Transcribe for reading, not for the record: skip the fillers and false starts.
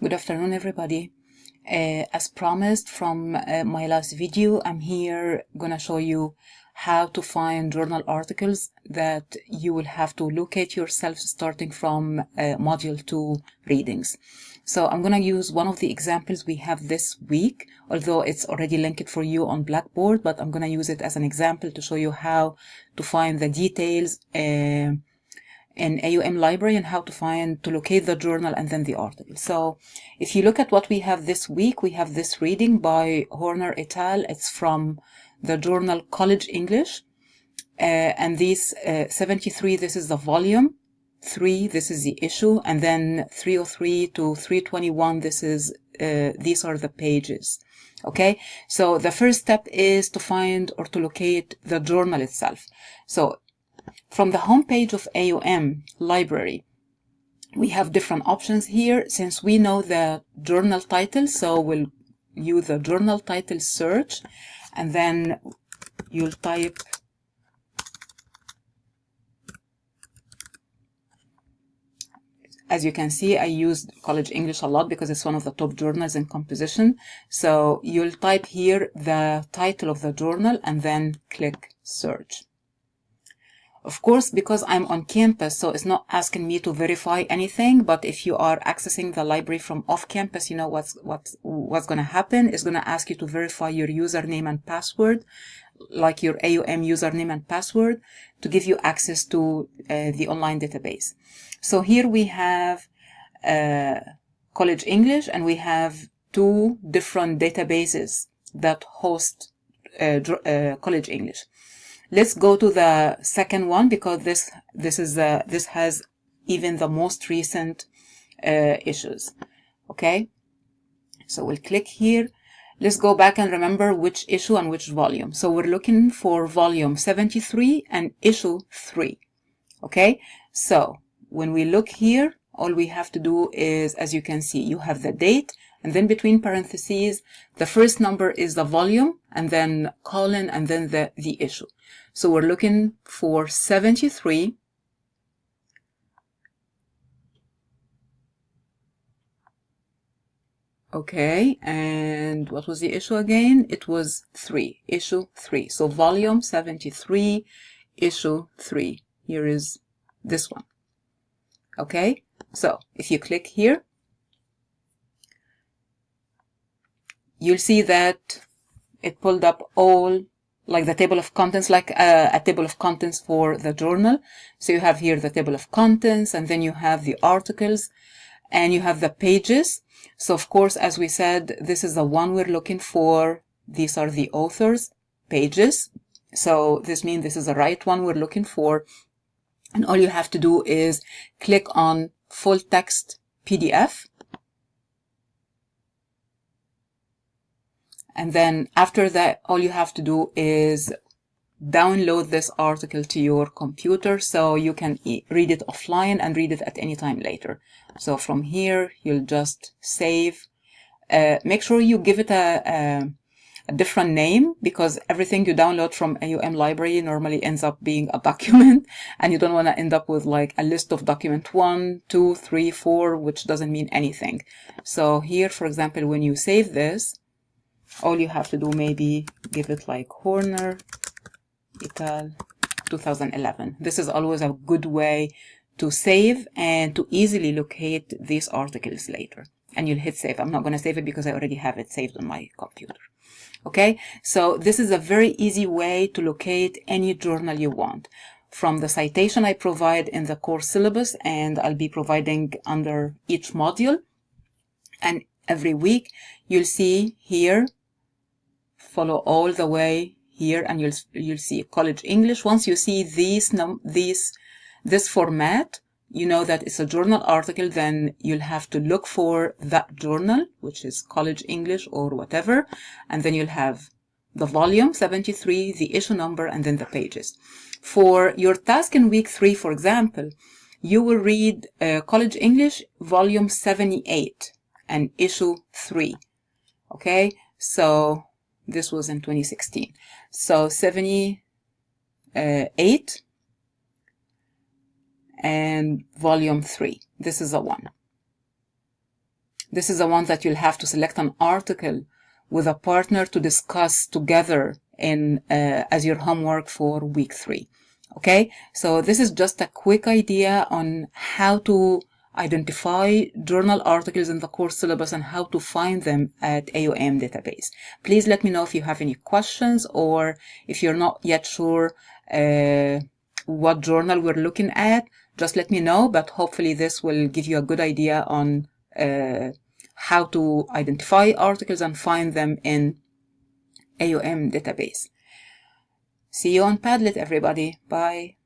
Good afternoon, everybody. As promised from my last video, I'm here gonna show you how to find journal articles that you will have to locate yourself starting from Module 2 readings. So I'm gonna use one of the examples we have this week, although it's already linked for you on Blackboard, but I'm gonna use it as an example to show you how to find the details in AUM library and how to locate the journal and then the article. So if you look at what we have this week, we have this reading by Horner et al. It's from the journal College English. And these 73, this is the volume, 3, this is the issue, and then 303 to 321, this is these are the pages. Okay, so the first step is to find or to locate the journal itself. So from the homepage of AUM library, we have different options here. Since we know the journal title, so we'll use the journal title search, and then you'll type as you can see, I used College English a lot because it's one of the top journals in composition. So you'll type here the title of the journal and then click search. Of course, because I'm on campus, so it's not asking me to verify anything, but if you are accessing the library from off campus, you know what's going to happen. It's going to ask you to verify your username and password, like your AUM username and password, to give you access to the online database. So here we have College English, and we have two different databases that host College English. Let's go to the second one because this has even the most recent issues. Okay, so we'll click here. Let's go back and remember which issue and which volume. So we're looking for volume 73 and issue 3. Okay, so when we look here, all we have to do is, as you can see, you have the date, and then between parentheses, the first number is the volume, and then colon, and then the issue. So we're looking for 73. Okay, and what was the issue again? It was 3, issue 3. So volume 73, issue 3. Here is this one. Okay, so if you click here, you'll see that it pulled up all, like the table of contents, like a table of contents for the journal. So you have here the table of contents, and then you have the articles, and you have the pages. So of course, as we said, this is the one we're looking for. These are the authors' pages. So this means this is the right one we're looking for. And all you have to do is click on full text PDF. And then after that, all you have to do is download this article to your computer so you can read it offline and read it at any time later. So from here, you'll just save. Make sure you give it a different name, because everything you download from AUM library normally ends up being a document, and you don't want to end up with like a list of document 1, 2, 3, 4, which doesn't mean anything. So here, for example, when you save this, all you have to do, maybe give it like Horner et al. 2011. This is always a good way to save and to easily locate these articles later. And you'll hit save. I'm not going to save it because I already have it saved on my computer. Okay, so this is a very easy way to locate any journal you want. From the citation I provide in the course syllabus, and I'll be providing under each module. And every week, you'll see here, follow all the way here, and you'll see College English. Once you see this format, you know that it's a journal article. Then you'll have to look for that journal, which is College English or whatever, and then you'll have the volume 73, the issue number, and then the pages. For your task in week 3, for example, you will read College English volume 78 and issue 3. Okay, so this was in 2016. So 78 and volume 3. This is a 1. This is the one that you'll have to select an article with a partner to discuss together in as your homework for week 3. Okay, so this is just a quick idea on how to identify journal articles in the course syllabus and how to find them at AUM database. Please let me know if you have any questions, or if you're not yet sure what journal we're looking at, just let me know, but hopefully this will give you a good idea on how to identify articles and find them in AUM database. See you on Padlet, everybody. Bye.